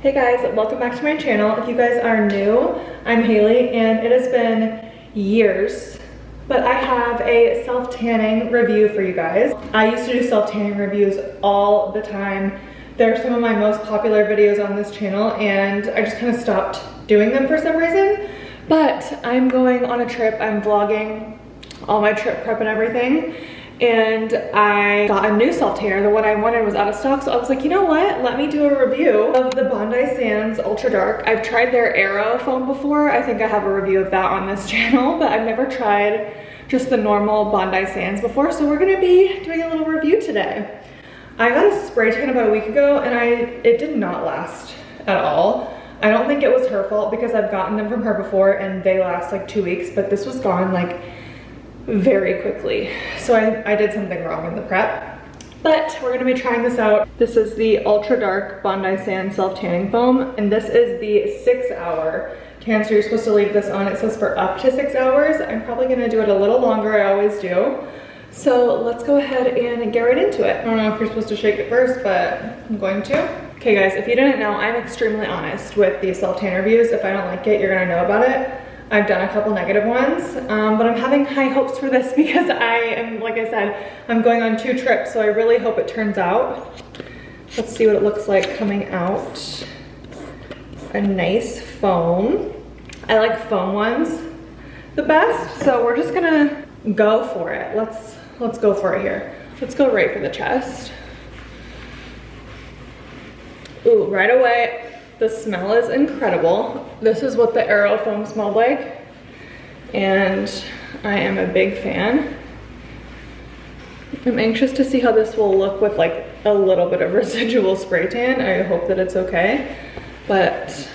Hey guys, welcome back to my channel. If you guys are new, I'm Haley and it has been years, but I have a self-tanning review for you guys. I used to do self-tanning reviews all the time. They're some of my most popular videos on this channel and I just kind of stopped doing them for some reason. But I'm going on a trip, I'm vlogging all my trip prep and everything. And I got a new self-tanner. The one I wanted was out of stock, so I was like, you know what? Let me do a review of the Bondi Sands Ultra Dark. I've tried their Aero foam before. I think I have a review of that on this channel, but I've never tried just the normal Bondi Sands before, so we're gonna be doing a little review today. I got a spray tan about a week ago, and it did not last at all. I don't think it was her fault because I've gotten them from her before, and they last like 2 weeks, but this was gone like very quickly. So I did something wrong in the prep, but we're gonna be trying this out. This is the Ultra Dark Bondi Sand Self Tanning Foam, and this is the 6-hour tan, so you're supposed to leave this on. It says for up to 6 hours. I'm probably gonna do it a little longer, I always do. So let's go ahead and get right into it. I don't know if you're supposed to shake it first, but I'm going to. Okay guys, if you didn't know, I'm extremely honest with these self-tan reviews. If I don't like it, you're gonna know about it. I've done a couple negative ones, but I'm having high hopes for this because I am, like I said, I'm going on 2 trips, so I really hope it turns out. Let's see what it looks like coming out. A nice foam. I like foam ones the best, so we're just gonna go for it. Let's go for it here. Let's go right for the chest. Ooh, right away. The smell is incredible. This is what the Aero foam smelled like, and I am a big fan. I'm anxious to see how this will look with like a little bit of residual spray tan. I hope that it's okay, but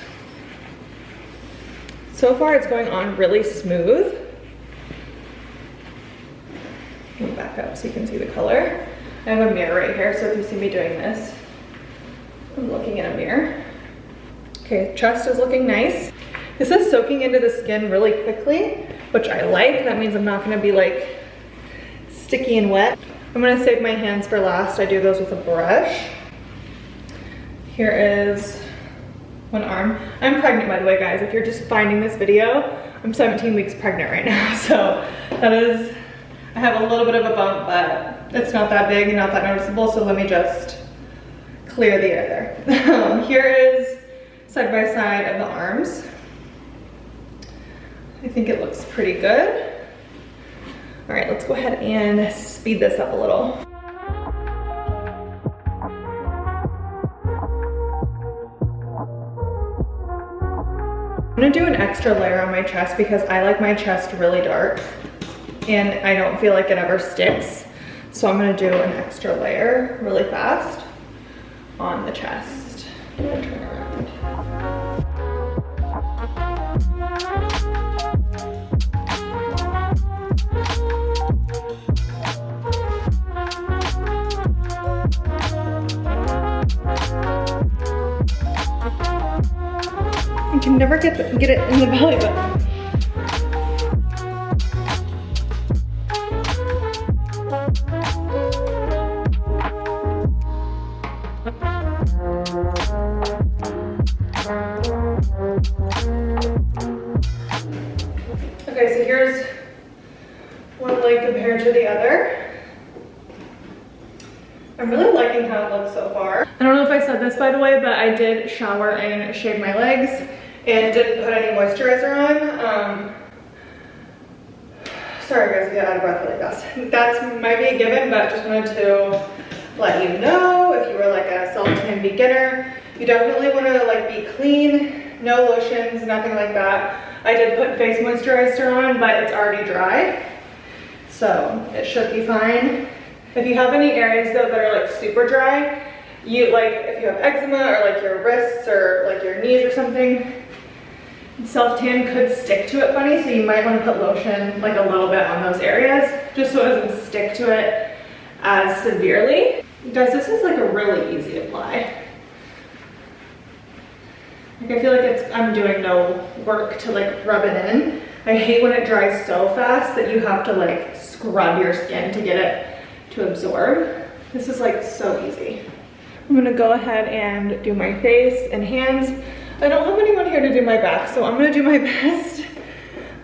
so far it's going on really smooth. Let me back up so you can see the color. I have a mirror right here, so if you see me doing this, I'm looking in a mirror. Okay, chest is looking nice. This is soaking into the skin really quickly, which I like. That means I'm not gonna be like sticky and wet. I'm gonna save my hands for last. I do those with a brush. Here is one arm. I'm pregnant, by the way, guys. If you're just finding this video, I'm 17 weeks pregnant right now. So that is, I have a little bit of a bump, but it's not that big and not that noticeable. So let me just clear the air there. Here is side by side of the arms. I think it looks pretty good. All right, let's go ahead and speed this up a little. I'm gonna do an extra layer on my chest because I like my chest really dark and I don't feel like it ever sticks. So I'm gonna do an extra layer really fast on the chest. I'm gonna turn around. I can never get it in the belly button. Okay, so here's one leg compared to the other. I'm really liking how it looks so far. I don't know if I said this, by the way, but I did shower and shave my legs and didn't put any moisturizer on. Sorry guys, I get out of breath really fast. That might be a given, but just wanted to let you know if you were like a self-tan beginner, you definitely want to like be clean, no lotions, nothing like that. I did put face moisturizer on, but it's already dry, so it should be fine. If you have any areas though that are like super dry, you like if you have eczema or like your wrists or like your knees or something, self-tan could stick to it funny, so you might want to put lotion like a little bit on those areas just so it doesn't stick to it as severely. Guys, this is like a really easy apply. Like I feel like I'm doing no work to like rub it in. I hate when it dries so fast that you have to like scrub your skin to get it to absorb. This is like so easy. I'm gonna go ahead and do my face and hands. I don't have anyone here to do my back, so I'm gonna do my best.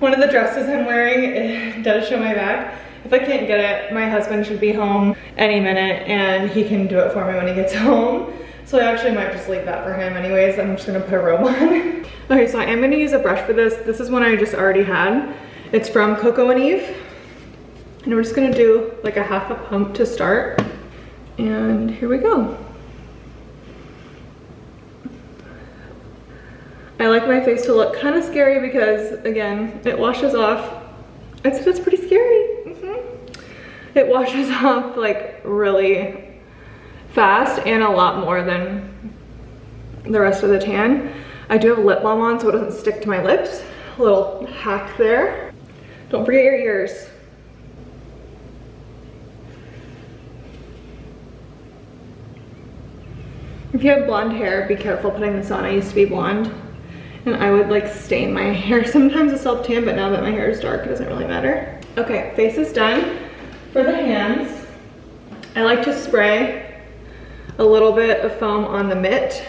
One of the dresses I'm wearing, it does show my back. If I can't get it, my husband should be home any minute and he can do it for me when he gets home. So I actually might just leave that for him anyways. I'm just gonna put a robe on. Okay, so I am gonna use a brush for this. This is one I just already had. It's from Coco and Eve. And we're just gonna do like a half a pump to start. And here we go. I like my face to look kind of scary because, again, it washes off. It's pretty scary. It washes off like really fast and a lot more than the rest of the tan. I do have lip balm on so it doesn't stick to my lips. A little hack there. Don't forget your ears. If you have blonde hair, be careful putting this on. I used to be blonde and I would like stain my hair sometimes with self-tan, but now that my hair is dark, it doesn't really matter. Okay, face is done. For the hands, I like to spray a little bit of foam on the mitt,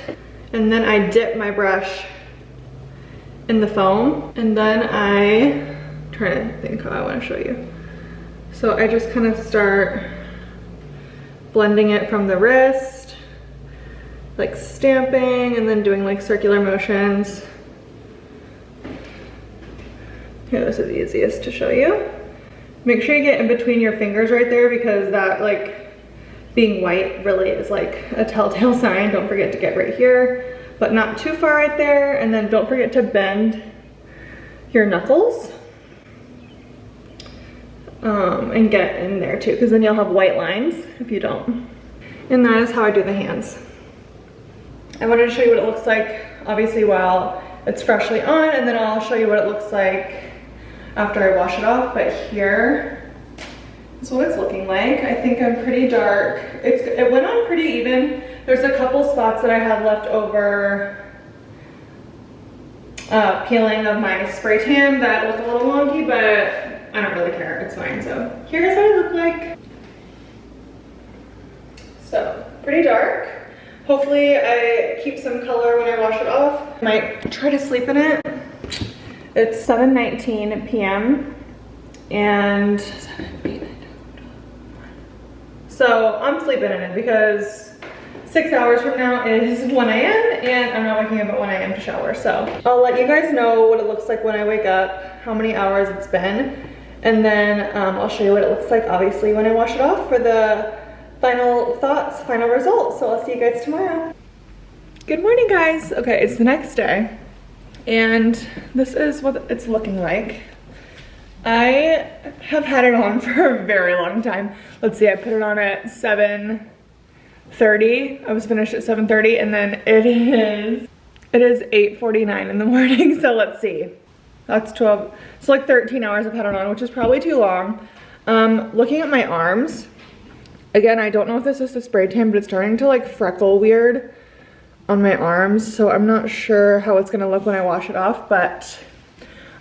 and then I dip my brush in the foam, and then I'm trying to think how I want to show you. So I just kind of start blending it from the wrist, like stamping, and then doing like circular motions. Here, this is the easiest to show you. Make sure you get in between your fingers right there because that like being white really is like a telltale sign. Don't forget to get right here, but not too far right there. And then don't forget to bend your knuckles and get in there too, because then you'll have white lines if you don't. And that is how I do the hands. I wanted to show you what it looks like, obviously while it's freshly on, and then I'll show you what it looks like after I wash it off. But here is what it's looking like. I think I'm pretty dark. It went on pretty even. There's a couple spots that I had left over peeling of my spray tan that look a little wonky, but I don't really care, it's fine. So here's what I look like. So pretty dark. Hopefully I keep some color when I wash it off. I might try to sleep in it. It's 7:19 p.m. and so I'm sleeping in it because 6 hours from now is 1 a.m. and I'm not waking up at 1 a.m. to shower. So I'll let you guys know what it looks like when I wake up, how many hours it's been, and then I'll show you what it looks like obviously when I wash it off for the final thoughts, final results. So I'll see you guys tomorrow. Good morning, guys. Okay, it's the next day and this is what it's looking like. I have had it on for a very long time. Let's see, I put it on at 7:30. I was finished at 7:30 and then it is 8:49 in the morning. So let's see, that's 12, it's like 13 hours I've had it on, which is probably too long. Looking at my arms, again, I don't know if this is the spray tan, but it's starting to like freckle weird on my arms. So I'm not sure how it's gonna look when I wash it off, but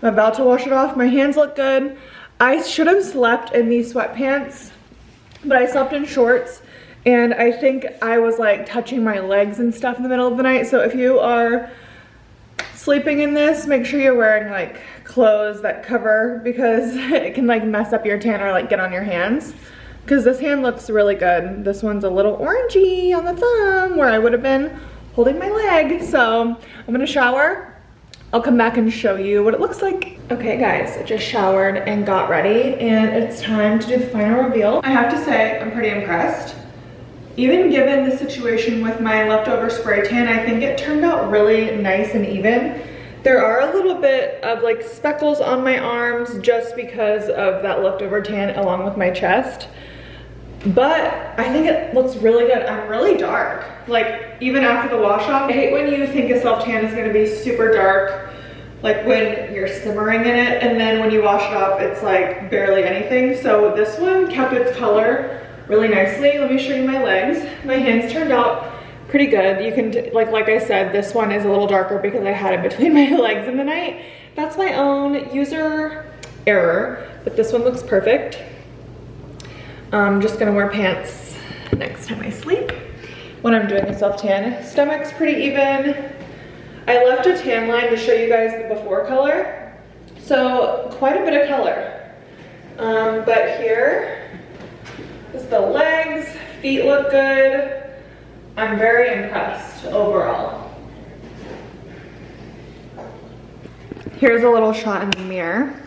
I'm about to wash it off. My hands look good. I should have slept in these sweatpants, but I slept in shorts and I think I was like touching my legs and stuff in the middle of the night. So if you are sleeping in this, make sure you're wearing like clothes that cover, because it can like mess up your tan or like get on your hands. Because this hand looks really good. This one's a little orangey on the thumb where I would have been holding my leg. So I'm gonna shower. I'll come back and show you what it looks like. Okay guys, I just showered and got ready and it's time to do the final reveal. I have to say, I'm pretty impressed. Even given the situation with my leftover spray tan, I think it turned out really nice and even. There are a little bit of like speckles on my arms just because of that leftover tan along with my chest. But I think it looks really good. I'm really dark. Like even after the wash off, I hate when you think a self tan is gonna be super dark, like when you're simmering in it, and then when you wash it off, it's like barely anything. So this one kept its color really nicely. Let me show you my legs. My hands turned out pretty good. You can, like I said, this one is a little darker because I had it between my legs in the night. That's my own user error, but this one looks perfect. I'm just gonna wear pants next time I sleep. when I'm doing a self-tan. Stomach's pretty even. I left a tan line to show you guys the before color. So quite a bit of color. But here is the legs, feet look good. I'm very impressed overall. Here's a little shot in the mirror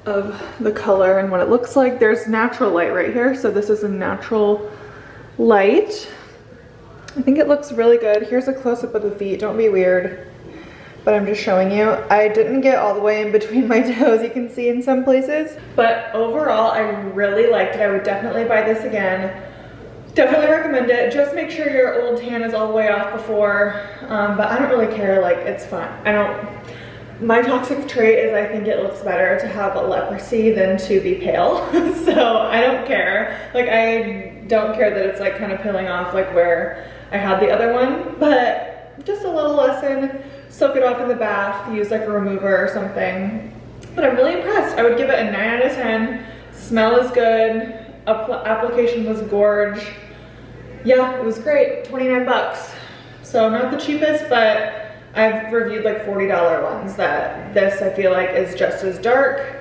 of the color and what it looks like. There's natural light right here, so this is a natural light. I think it looks really good. Here's a close-up of the feet. Don't be weird, but I'm just showing you. I didn't get all the way in between my toes, you can see in some places, but overall I really liked it. I would definitely buy this again. Definitely recommend it. Just make sure your old tan is all the way off before, but I don't really care, like, it's fine. My toxic trait is I think it looks better to have a leprosy than to be pale. So I don't care. Like, I don't care that it's like kind of peeling off like where I had the other one, but just a little lesson. Soak it off in the bath, use like a remover or something. But I'm really impressed. I would give it a 9 out of 10. Smell is good. Application was gorge. Yeah, it was great. 29 bucks. So not the cheapest, but I've reviewed like $40 ones that this I feel like is just as dark.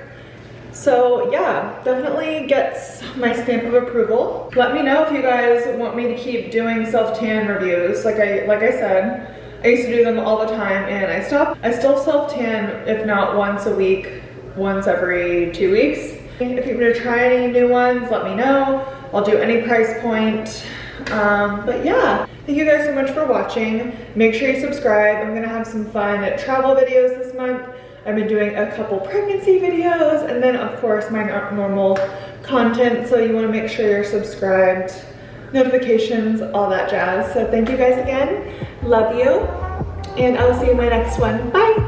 So yeah, definitely gets my stamp of approval. Let me know if you guys want me to keep doing self-tan reviews. Like I said, I used to do them all the time and I stopped. I still self-tan, if not once a week, once every 2 weeks. If you're gonna try any new ones, let me know. I'll do any price point. But yeah, thank you guys so much for watching. Make sure you subscribe. I'm gonna have some fun travel videos this month. I've been doing a couple pregnancy videos and then of course my normal content. So you wanna make sure you're subscribed, notifications, all that jazz. So thank you guys again. Love you. And I'll see you in my next one. Bye.